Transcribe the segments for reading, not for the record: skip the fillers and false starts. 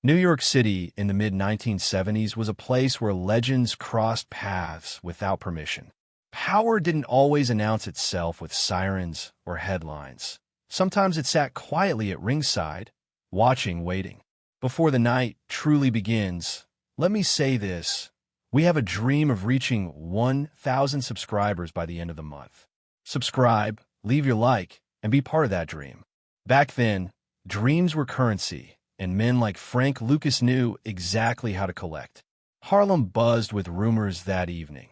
New York City in the mid-1970s was a place where legends crossed paths without permission. Power didn't always announce itself with sirens or headlines. Sometimes it sat quietly at ringside, watching, waiting. Before the night truly begins, let me say this: we have a dream of reaching 1,000 subscribers by the end of the month. Subscribe, leave your like, and be part of that dream. Back then, dreams were currency, and men like Frank Lucas knew exactly how to collect. Harlem buzzed with rumors that evening.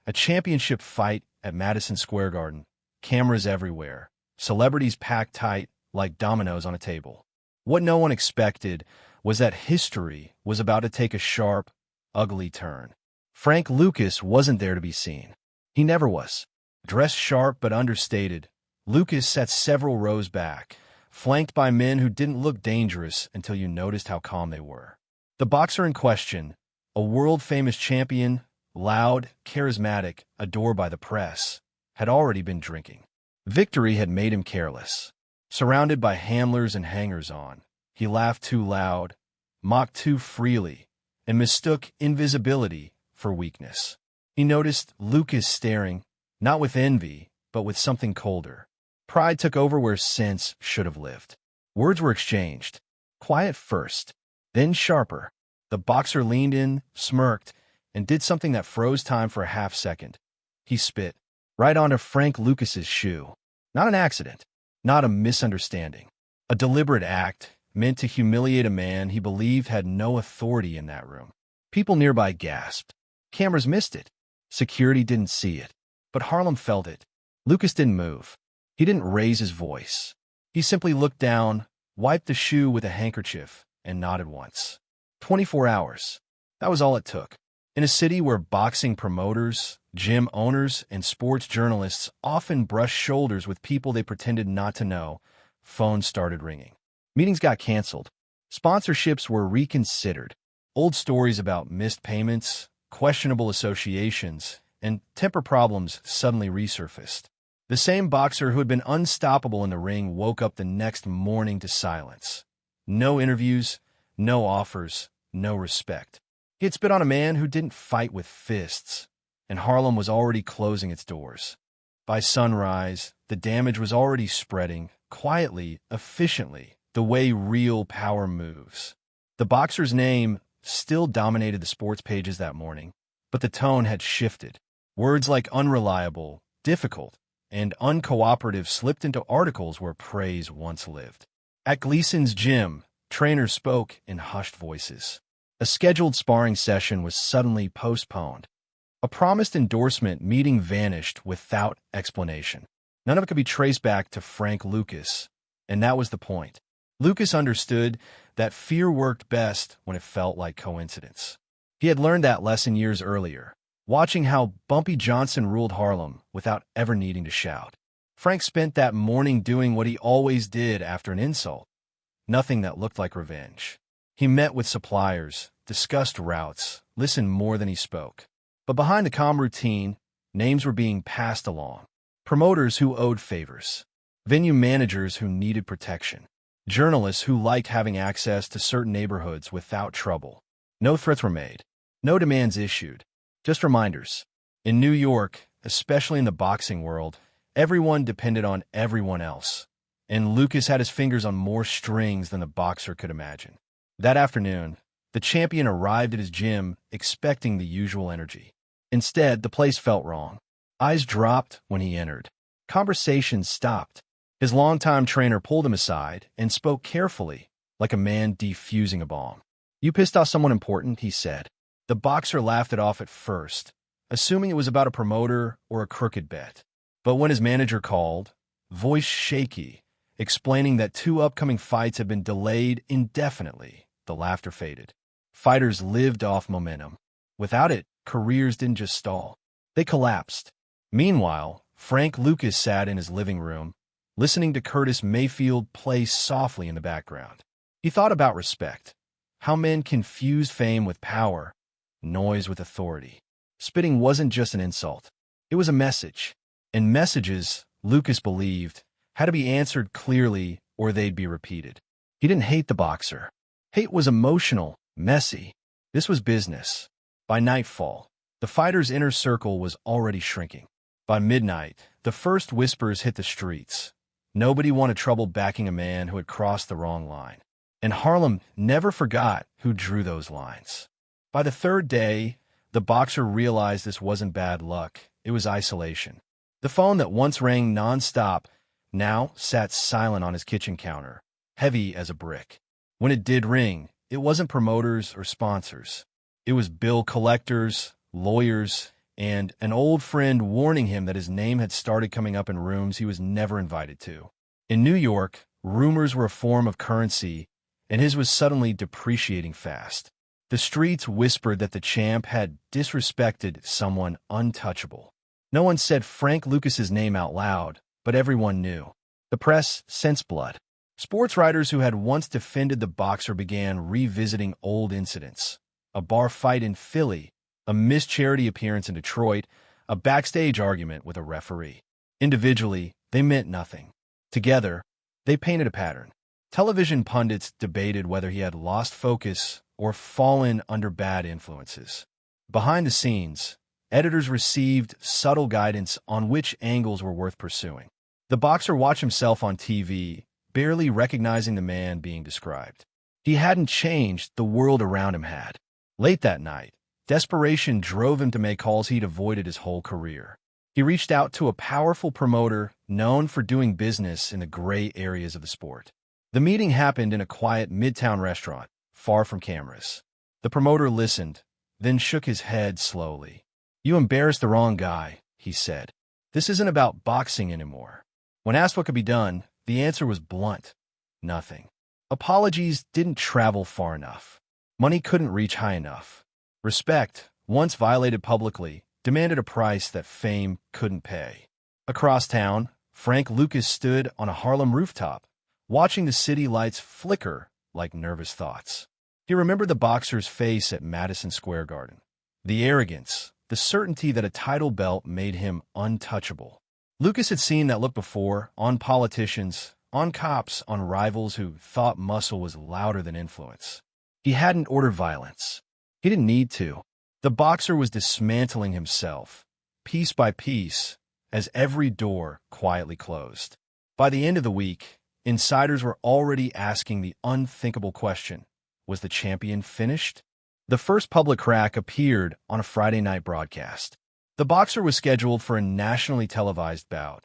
A championship fight at Madison Square Garden, cameras everywhere, celebrities packed tight like dominoes on a table. What no one expected was that history was about to take a sharp, ugly turn. Frank Lucas wasn't there to be seen. He never was. Dressed sharp but understated, Lucas sat several rows back, flanked by men who didn't look dangerous until you noticed how calm they were. The boxer in question, a world-famous champion, loud, charismatic, adored by the press, had already been drinking. Victory had made him careless. Surrounded by handlers and hangers-on, he laughed too loud, mocked too freely, and mistook invisibility for weakness. He noticed Lucas staring, not with envy, but with something colder. Pride took over where sense should have lived. Words were exchanged. Quiet first, then sharper. The boxer leaned in, smirked, and did something that froze time for a half-second. He spit right onto Frank Lucas's shoe. Not an accident, not a misunderstanding. A deliberate act meant to humiliate a man he believed had no authority in that room. People nearby gasped. Cameras missed it. Security didn't see it. But Harlem felt it. Lucas didn't move. He didn't raise his voice. He simply looked down, wiped the shoe with a handkerchief, and nodded once. 24 hours. That was all it took. In a city where boxing promoters, gym owners, and sports journalists often brushed shoulders with people they pretended not to know, phones started ringing. Meetings got canceled. Sponsorships were reconsidered. Old stories about missed payments, questionable associations, and temper problems suddenly resurfaced. The same boxer who had been unstoppable in the ring woke up the next morning to silence. No interviews, no offers, no respect. He had spit on a man who didn't fight with fists, and Harlem was already closing its doors. By sunrise, the damage was already spreading, quietly, efficiently, the way real power moves. The boxer's name still dominated the sports pages that morning, but the tone had shifted. Words like unreliable, difficult, and uncooperative slipped into articles where praise once lived. At Gleason's gym, trainers spoke in hushed voices. A scheduled sparring session was suddenly postponed. A promised endorsement meeting vanished without explanation. None of it could be traced back to Frank Lucas, and that was the point. Lucas understood that fear worked best when it felt like coincidence. He had learned that lesson years earlier, watching how Bumpy Johnson ruled Harlem without ever needing to shout. Frank spent that morning doing what he always did after an insult, nothing that looked like revenge. He met with suppliers, discussed routes, listened more than he spoke. But behind the calm routine, names were being passed along. Promoters who owed favors, venue managers who needed protection, journalists who liked having access to certain neighborhoods without trouble. No threats were made, no demands issued. Just reminders. In New York, especially in the boxing world, everyone depended on everyone else, and Lucas had his fingers on more strings than the boxer could imagine. That afternoon, the champion arrived at his gym expecting the usual energy. Instead, the place felt wrong. Eyes dropped when he entered. Conversations stopped. His longtime trainer pulled him aside and spoke carefully, like a man defusing a bomb. "You pissed off someone important," he said. The boxer laughed it off at first, assuming it was about a promoter or a crooked bet. But when his manager called, voice shaky, explaining that 2 upcoming fights had been delayed indefinitely, the laughter faded. Fighters lived off momentum. Without it, careers didn't just stall. They collapsed. Meanwhile, Frank Lucas sat in his living room, listening to Curtis Mayfield play softly in the background. He thought about respect, how men confused fame with power, noise with authority. Spitting wasn't just an insult. It was a message. And messages, Lucas believed, had to be answered clearly or they'd be repeated. He didn't hate the boxer. Hate was emotional, messy. This was business. By nightfall, the fighters' inner circle was already shrinking. By midnight, the first whispers hit the streets. Nobody wanted trouble backing a man who had crossed the wrong line. And Harlem never forgot who drew those lines. By the third day, the boxer realized this wasn't bad luck, it was isolation. The phone that once rang nonstop now sat silent on his kitchen counter, heavy as a brick. When it did ring, it wasn't promoters or sponsors. It was bill collectors, lawyers, and an old friend warning him that his name had started coming up in rooms he was never invited to. In New York, rumors were a form of currency, and his was suddenly depreciating fast. The streets whispered that the champ had disrespected someone untouchable. No one said Frank Lucas's name out loud, but everyone knew. The press sensed blood. Sports writers who had once defended the boxer began revisiting old incidents. A bar fight in Philly, a missed charity appearance in Detroit, a backstage argument with a referee. Individually, they meant nothing. Together, they painted a pattern. Television pundits debated whether he had lost focus or fallen under bad influences. Behind the scenes, editors received subtle guidance on which angles were worth pursuing. The boxer watched himself on TV, barely recognizing the man being described. He hadn't changed, the world around him had. Late that night, desperation drove him to make calls he'd avoided his whole career. He reached out to a powerful promoter known for doing business in the gray areas of the sport. The meeting happened in a quiet midtown restaurant, far from cameras. The promoter listened, then shook his head slowly. "You embarrassed the wrong guy," he said. "This isn't about boxing anymore." When asked what could be done, the answer was blunt. Nothing. Apologies didn't travel far enough. Money couldn't reach high enough. Respect, once violated publicly, demanded a price that fame couldn't pay. Across town, Frank Lucas stood on a Harlem rooftop, watching the city lights flicker like nervous thoughts. He remembered the boxer's face at Madison Square Garden. The arrogance, the certainty that a title belt made him untouchable. Lucas had seen that look before, on politicians, on cops, on rivals who thought muscle was louder than influence. He hadn't ordered violence. He didn't need to. The boxer was dismantling himself, piece by piece, as every door quietly closed. By the end of the week, insiders were already asking the unthinkable question: was the champion finished? The first public crack appeared on a Friday night broadcast. The boxer was scheduled for a nationally televised bout.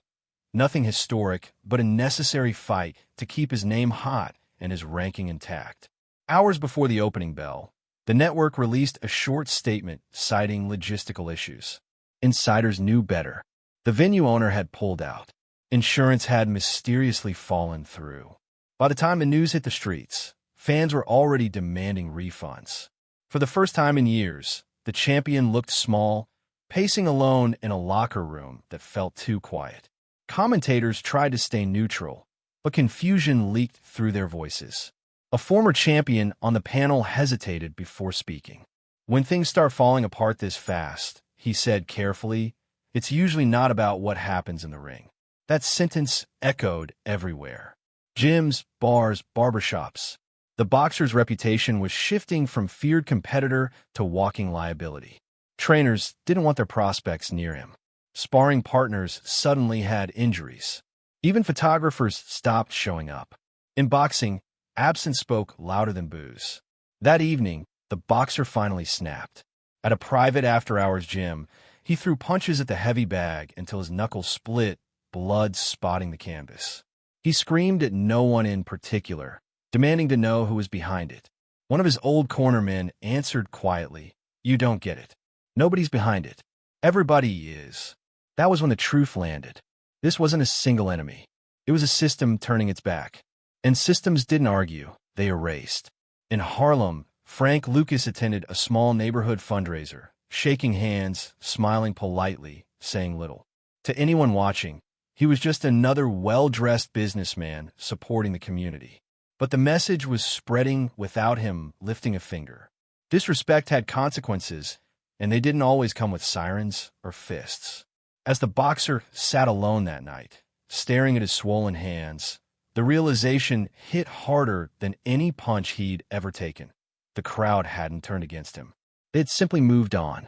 Nothing historic, but a necessary fight to keep his name hot and his ranking intact. Hours before the opening bell, the network released a short statement citing logistical issues. Insiders knew better. The venue owner had pulled out. Insurance had mysteriously fallen through. By the time the news hit the streets, fans were already demanding refunds. For the first time in years, the champion looked small, pacing alone in a locker room that felt too quiet. Commentators tried to stay neutral, but confusion leaked through their voices. A former champion on the panel hesitated before speaking. "When things start falling apart this fast," he said carefully, "it's usually not about what happens in the ring." That sentence echoed everywhere. Gyms, bars, barbershops. The boxer's reputation was shifting from feared competitor to walking liability. Trainers didn't want their prospects near him. Sparring partners suddenly had injuries. Even photographers stopped showing up. In boxing, absence spoke louder than booze. That evening, the boxer finally snapped. At a private after-hours gym, he threw punches at the heavy bag until his knuckles split, blood spotting the canvas. He screamed at no one in particular, demanding to know who was behind it. One of his old cornermen answered quietly, "You don't get it. Nobody's behind it. Everybody is." That was when the truth landed. This wasn't a single enemy. It was a system turning its back. And systems didn't argue, they erased. In Harlem, Frank Lucas attended a small neighborhood fundraiser, shaking hands, smiling politely, saying little. To anyone watching, he was just another well-dressed businessman supporting the community. But the message was spreading without him lifting a finger. Disrespect had consequences, and they didn't always come with sirens or fists. As the boxer sat alone that night, staring at his swollen hands, The realization hit harder than any punch he'd ever taken. The crowd hadn't turned against him. They had simply moved on.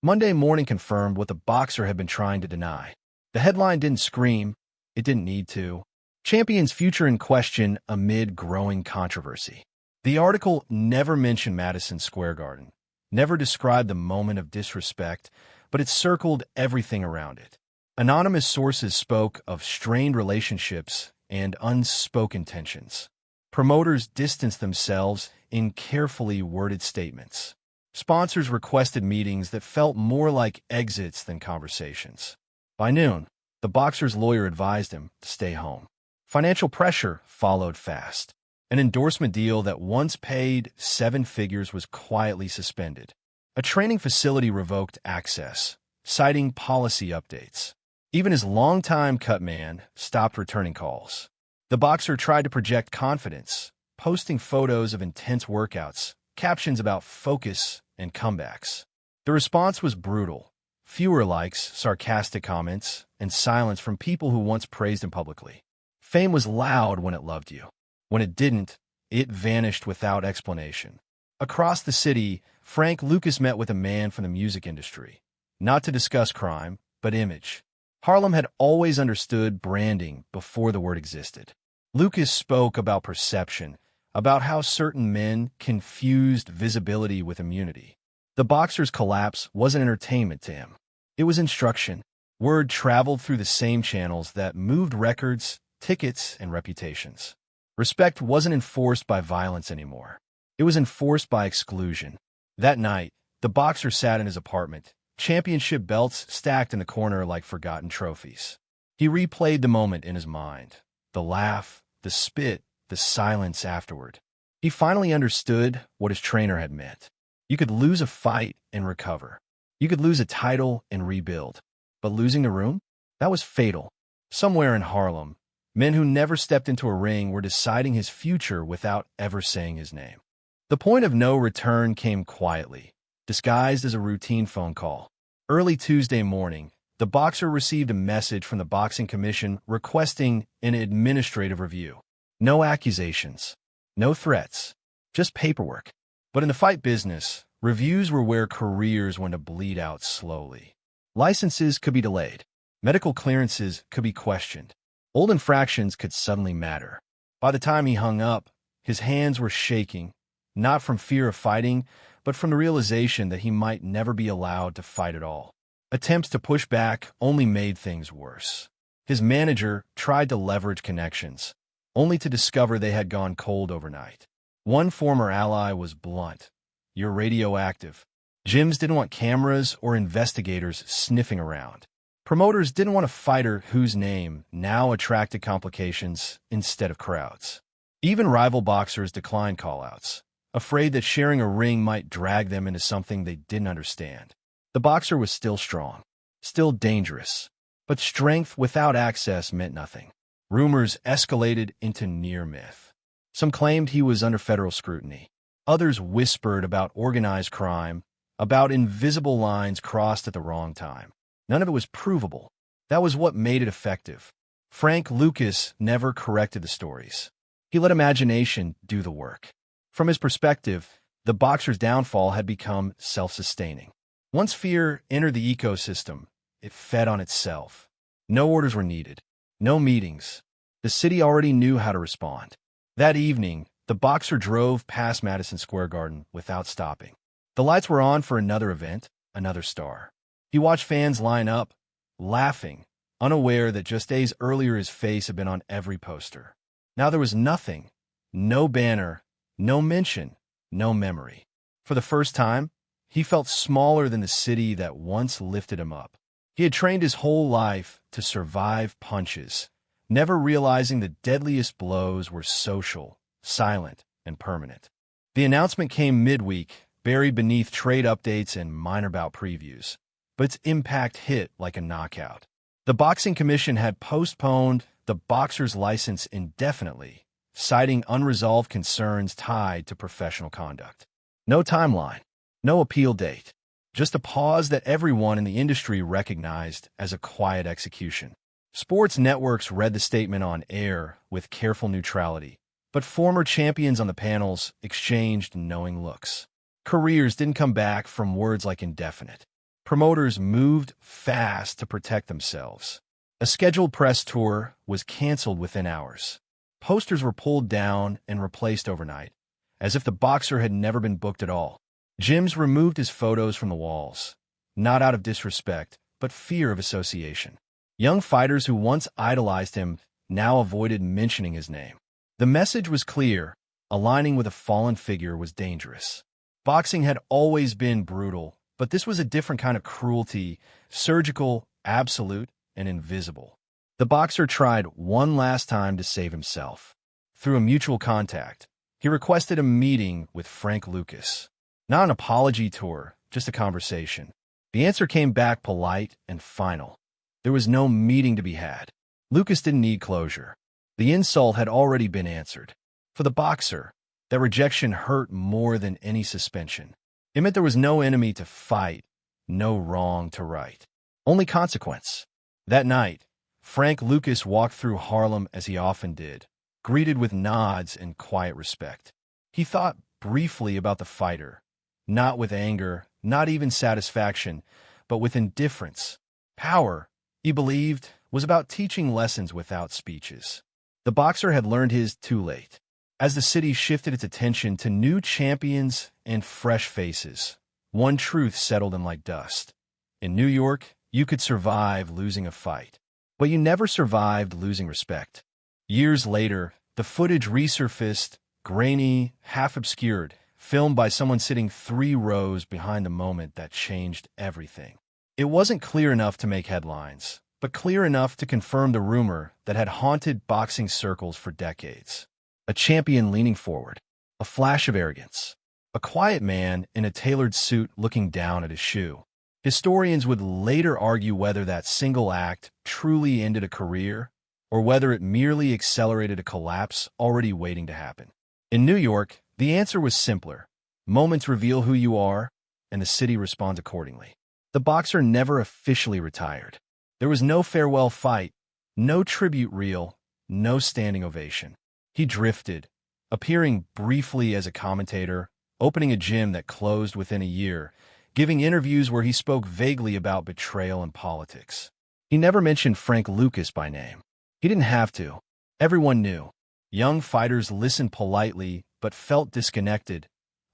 Monday morning confirmed what the boxer had been trying to deny. The headline didn't scream. It didn't need to. Champion's future in question amid growing controversy. The article never mentioned Madison Square Garden, never described the moment of disrespect, but it circled everything around it. Anonymous sources spoke of strained relationships and unspoken tensions. Promoters distanced themselves in carefully worded statements. Sponsors requested meetings that felt more like exits than conversations. By noon, the boxer's lawyer advised him to stay home. Financial pressure followed fast. An endorsement deal that once paid 7 figures was quietly suspended. A training facility revoked access, citing policy updates. Even his longtime cut man stopped returning calls. The boxer tried to project confidence, posting photos of intense workouts, captions about focus and comebacks. The response was brutal. Fewer likes, sarcastic comments, and silence from people who once praised him publicly. Fame was loud when it loved you. When it didn't, it vanished without explanation. Across the city, Frank Lucas met with a man from the music industry, not to discuss crime, but image. Harlem had always understood branding before the word existed. Lucas spoke about perception, about how certain men confused visibility with immunity. The boxer's collapse wasn't entertainment to him. It was instruction. Word traveled through the same channels that moved records, tickets, and reputations. Respect wasn't enforced by violence anymore. It was enforced by exclusion. That night, the boxer sat in his apartment, championship belts stacked in the corner like forgotten trophies. He replayed the moment in his mind. The laugh, the spit, the silence afterward. He finally understood what his trainer had meant. You could lose a fight and recover. You could lose a title and rebuild. But losing the room? That was fatal. Somewhere in Harlem, men who never stepped into a ring were deciding his future without ever saying his name. The point of no return came quietly, disguised as a routine phone call. Early Tuesday morning, the boxer received a message from the Boxing Commission requesting an administrative review. No accusations, no threats, just paperwork. But in the fight business, reviews were where careers went to bleed out slowly. Licenses could be delayed. Medical clearances could be questioned. Old infractions could suddenly matter. By the time he hung up, his hands were shaking, not from fear of fighting, but from the realization that he might never be allowed to fight at all. Attempts to push back only made things worse. His manager tried to leverage connections, only to discover they had gone cold overnight. One former ally was blunt. "You're radioactive." Gyms didn't want cameras or investigators sniffing around. Promoters didn't want a fighter whose name now attracted complications instead of crowds. Even rival boxers declined callouts, afraid that sharing a ring might drag them into something they didn't understand. The boxer was still strong, still dangerous, but strength without access meant nothing. Rumors escalated into near myth. Some claimed he was under federal scrutiny. Others whispered about organized crime, about invisible lines crossed at the wrong time. None of it was provable. That was what made it effective. Frank Lucas never corrected the stories. He let imagination do the work. From his perspective, the boxer's downfall had become self-sustaining. Once fear entered the ecosystem, it fed on itself. No orders were needed. No meetings. The city already knew how to respond. That evening, the boxer drove past Madison Square Garden without stopping. The lights were on for another event, another star. He watched fans line up, laughing, unaware that just days earlier his face had been on every poster. Now there was nothing, no banner, no mention, no memory. For the first time, he felt smaller than the city that once lifted him up. He had trained his whole life to survive punches, never realizing the deadliest blows were social, silent, and permanent. The announcement came midweek, buried beneath trade updates and minor bout previews, but its impact hit like a knockout. The Boxing Commission had postponed the boxer's license indefinitely, citing unresolved concerns tied to professional conduct. No timeline, no appeal date, just a pause that everyone in the industry recognized as a quiet execution. Sports networks read the statement on air with careful neutrality, but former champions on the panels exchanged knowing looks. Careers didn't come back from words like indefinite. Promoters moved fast to protect themselves. A scheduled press tour was canceled within hours. Posters were pulled down and replaced overnight, as if the boxer had never been booked at all. Gyms removed his photos from the walls, not out of disrespect, but fear of association. Young fighters who once idolized him now avoided mentioning his name. The message was clear: aligning with a fallen figure was dangerous. Boxing had always been brutal, but this was a different kind of cruelty, surgical, absolute, and invisible. The boxer tried one last time to save himself. Through a mutual contact, he requested a meeting with Frank Lucas. Not an apology tour, just a conversation. The answer came back polite and final. There was no meeting to be had. Lucas didn't need closure. The insult had already been answered. For the boxer, that rejection hurt more than any suspension. It meant there was no enemy to fight, no wrong to right. Only consequence. That night, Frank Lucas walked through Harlem as he often did, greeted with nods and quiet respect. He thought briefly about the fighter, not with anger, not even satisfaction, but with indifference. Power, he believed, was about teaching lessons without speeches. The boxer had learned his too late. As the city shifted its attention to new champions and fresh faces, one truth settled in like dust. In New York, you could survive losing a fight, but you never survived losing respect. Years later, the footage resurfaced, grainy, half-obscured, filmed by someone sitting 3 rows behind the moment that changed everything. It wasn't clear enough to make headlines, but clear enough to confirm the rumor that had haunted boxing circles for decades. A champion leaning forward, a flash of arrogance, a quiet man in a tailored suit looking down at his shoe. Historians would later argue whether that single act truly ended a career or whether it merely accelerated a collapse already waiting to happen. In New York, the answer was simpler. Moments reveal who you are, and the city responds accordingly. The boxer never officially retired. There was no farewell fight, no tribute reel, no standing ovation. He drifted, appearing briefly as a commentator, opening a gym that closed within a year, giving interviews where he spoke vaguely about betrayal and politics. He never mentioned Frank Lucas by name. He didn't have to. Everyone knew. Young fighters listened politely but felt disconnected,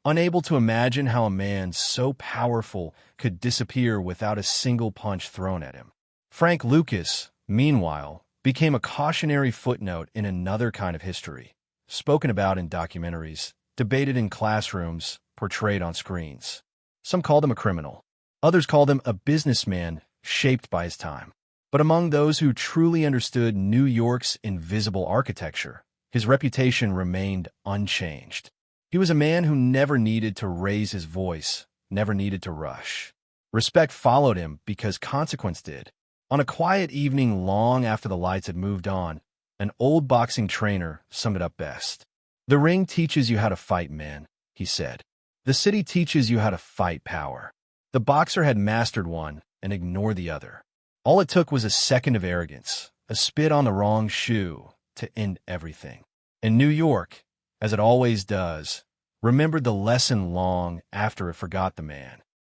unable to imagine how a man so powerful could disappear without a single punch thrown at him. Frank Lucas, meanwhile, became a cautionary footnote in another kind of history, spoken about in documentaries, debated in classrooms, portrayed on screens. Some called him a criminal. Others called him a businessman shaped by his time. But among those who truly understood New York's invisible architecture, his reputation remained unchanged. He was a man who never needed to raise his voice, never needed to rush. Respect followed him because consequence did. On a quiet evening long after the lights had moved on, an old boxing trainer summed it up best. "The ring teaches you how to fight men," he said. "The city teaches you how to fight power." The boxer had mastered one and ignored the other. All it took was a second of arrogance, a spit on the wrong shoe, to end everything. And New York, as it always does, remembered the lesson long after it forgot the man.